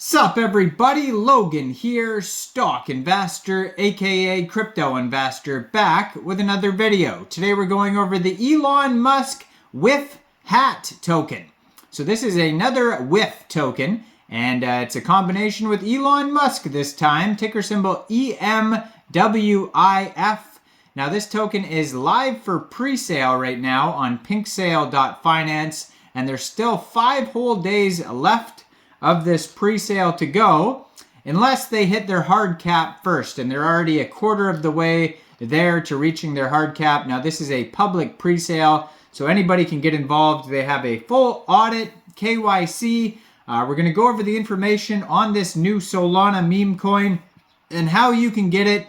Sup everybody, Logan here, stock investor, aka crypto investor, back with another video. Today we're going over the Elon Musk WIFHAT token. So this is another WIF token, and it's a combination with Elon Musk this time, ticker symbol EMWIF. Now this token is live for pre-sale right now on pinksale.finance, and there's still 5 whole days left of this pre-sale to go, unless they hit their hard cap first, and they're already a quarter of the way there to reaching their hard cap. Now this is a public pre-sale, so anybody can get involved. They have a full audit, KYC. We're going to go over the information on this new Solana meme coin and how you can get it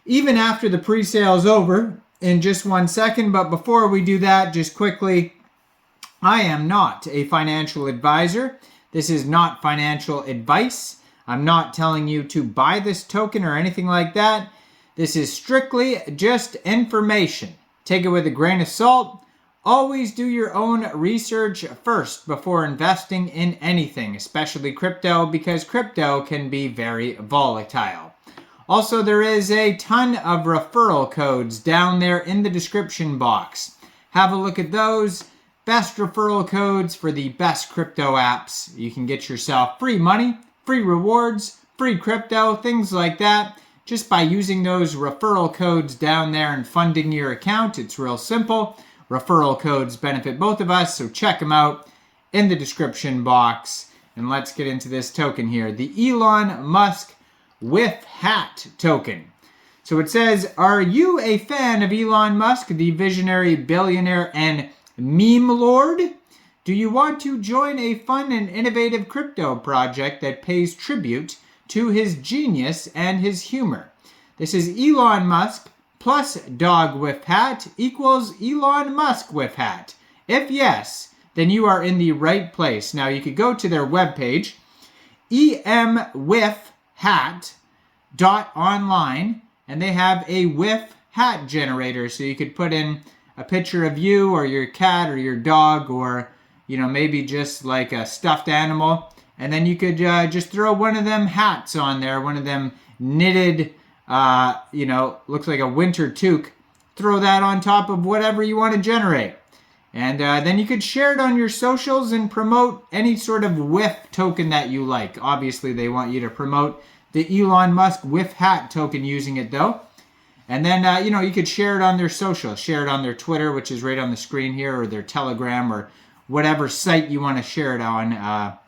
even after the pre-sale is over in just 1 second. But before we do that, just quickly, I am not a financial advisor. This is not financial advice. I'm not telling you to buy this token or anything like that. This is strictly just information. Take it with a grain of salt. Always do your own research first before investing in anything, especially crypto, because crypto can be very volatile. Also, there is a ton of referral codes down there in the description box. Have a look at those. Best referral codes for the best crypto apps. You can get yourself free money, free rewards, free crypto, things like that, just by using those referral codes down there and funding your account. It's real simple. Referral codes benefit both of us, so check them out in the description box. And let's get into this token here, the Elon Musk WIFHAT token. So it says, are you a fan of Elon Musk, the visionary billionaire and meme lord? Do you want to join a fun and innovative crypto project that pays tribute to his genius and his humor? This is Elon Musk plus dog WIFHAT equals Elon Musk WIFHAT. If yes, then you are in the right place. Now you could go to their webpage, EMWifhat.online, and they have a WIF hat generator, so you could put in a picture of you or your cat or your dog, or maybe just like a stuffed animal, and then you could just throw one of them hats on there, one of them knitted looks like a winter toque. Throw that on top of whatever you want to generate, and then you could share it on your socials and promote any sort of WIF token that you like. Obviously they want you to promote the Elon Musk WIFHAT token using it though. And then, you could share it on their social, share it on their Twitter, which is right on the screen here, or their Telegram, or whatever site you want to share it on,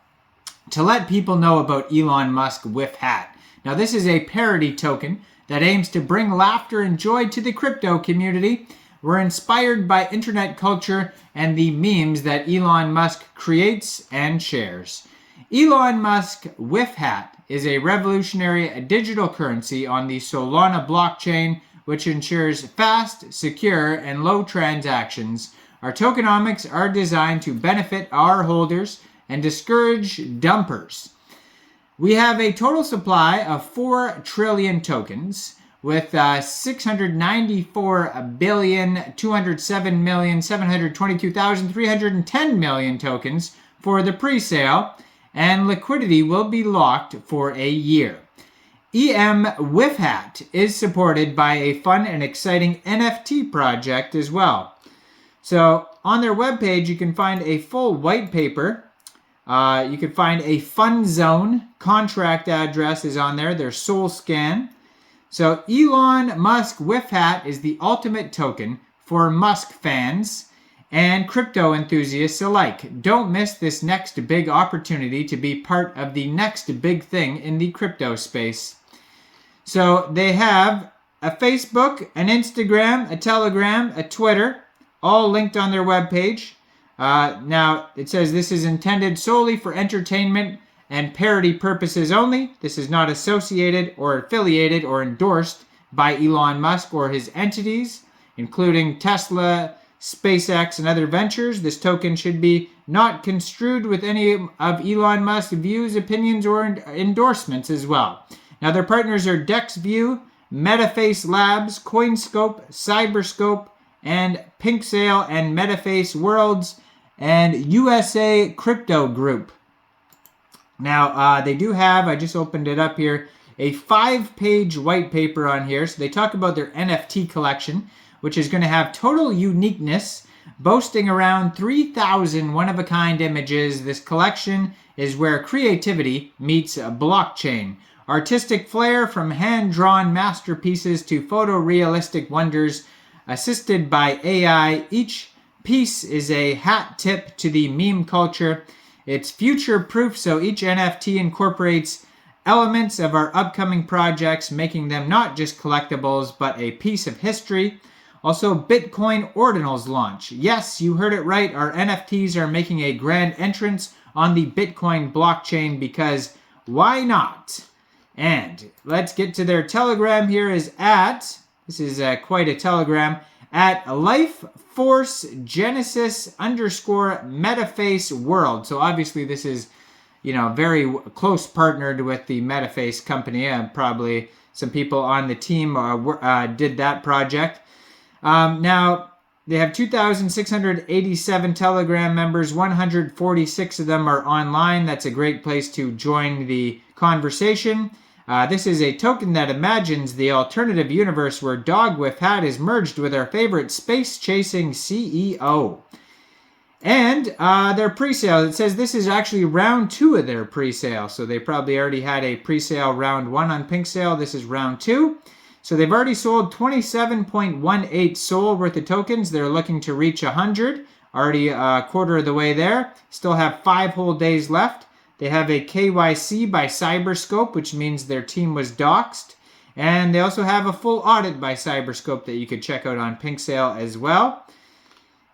to let people know about Elon Musk WIFHAT. Now, this is a parody token that aims to bring laughter and joy to the crypto community. We're inspired by internet culture and the memes that Elon Musk creates and shares. Elon Musk WIFHAT is a revolutionary digital currency on the Solana blockchain, which ensures fast, secure, and low transactions. Our tokenomics are designed to benefit our holders and discourage dumpers. We have a total supply of 4 trillion tokens, with 694,207,722,310 million tokens for the pre-sale, and liquidity will be locked for a year. EMWifHat is supported by a fun and exciting NFT project as well. So on their webpage, you can find a full white paper. You can find a fun zone. Contract address is on there. Their soul scan. So Elon Musk WIFHAT is the ultimate token for Musk fans and crypto enthusiasts alike. Don't miss this next big opportunity to be part of the next big thing in the crypto space. So they have a Facebook, an Instagram, a Telegram, a Twitter, all linked on their webpage. Now, it says this is intended solely for entertainment and parody purposes only. This is not associated or affiliated or endorsed by Elon Musk or his entities, including Tesla, SpaceX, and other ventures. This token should be not construed with any of Elon Musk's views, opinions, or endorsements as well. Now, their partners are DexView, Metaface Labs, Coinscope, Cyberscope, and PinkSale and Metaface Worlds, and USA Crypto Group. Now, they do have, I just opened it up here, a 5-page white paper on here. So they talk about their NFT collection, which is going to have total uniqueness, boasting around 3,000 one-of-a-kind images. This collection is where creativity meets a blockchain. Artistic flair from hand-drawn masterpieces to photorealistic wonders assisted by AI. Each piece is a hat tip to the meme culture. It's future-proof, so each NFT incorporates elements of our upcoming projects, making them not just collectibles, but a piece of history. Also, Bitcoin Ordinals launch. Yes, you heard it right. Our NFTs are making a grand entrance on the Bitcoin blockchain because why not? And let's get to their Telegram here is at, this is quite a Telegram, at LifeForceGenesis_MetaFace World. So obviously this is, very close partnered with the MetaFace company. Probably some people on the team did that project. Now, they have 2,687 Telegram members. 146 of them are online. That's a great place to join the conversation. This is a token that imagines the alternative universe where WIFHAT is merged with our favorite space-chasing CEO. And their pre-sale, it says this is actually round 2 of their pre-sale. So they probably already had a pre-sale round 1 on PinkSale. This is round 2. So they've already sold 27.18 SOL worth of tokens. They're looking to reach 100. Already a quarter of the way there. Still have 5 whole days left. They have a KYC by Cyberscope, which means their team was doxxed. And they also have a full audit by Cyberscope that you could check out on PinkSale as well.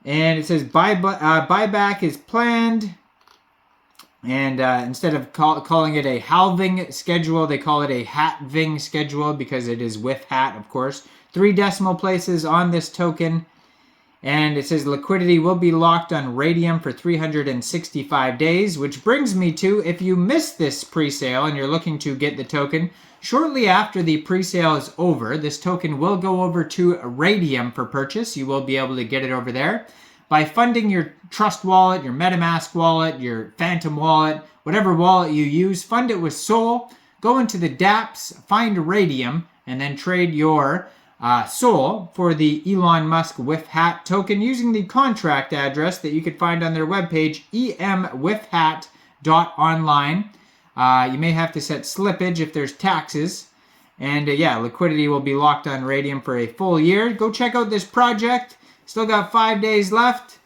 And it says buyback is planned. And instead of calling it a halving schedule, they call it a halving schedule because it is WIFHAT, of course. 3 decimal places on this token. And it says liquidity will be locked on RAYDIUM for 365 days, which brings me to, if you missed this pre-sale and you're looking to get the token, shortly after the pre-sale is over, this token will go over to RAYDIUM for purchase. You will be able to get it over there by funding your Trust wallet, your MetaMask wallet, your Phantom wallet, whatever wallet you use. Fund it with SOL. Go into the dApps, find RAYDIUM, and then trade your SOL for the Elon Musk WIFHAT token using the contract address that you could find on their webpage, EMWifHat.online. You may have to set slippage if there's taxes. And liquidity will be locked on RAYDIUM for a full year. Go check out this project. Still got 5 days left.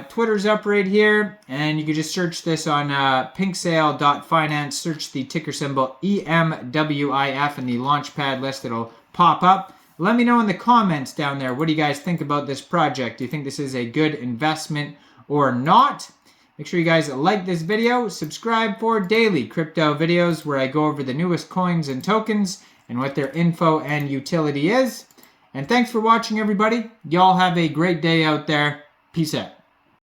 Twitter's up right here. And you can just search this on pinksale.finance. Search the ticker symbol EMWIF in the Launchpad list. It'll pop up. Let me know in the comments down there, what do you guys think about this project? Do you think this is a good investment or not? Make sure you guys like this video, subscribe for daily crypto videos where I go over the newest coins and tokens and what their info and utility is. And thanks for watching, everybody. Y'all have a great day out there. Peace out.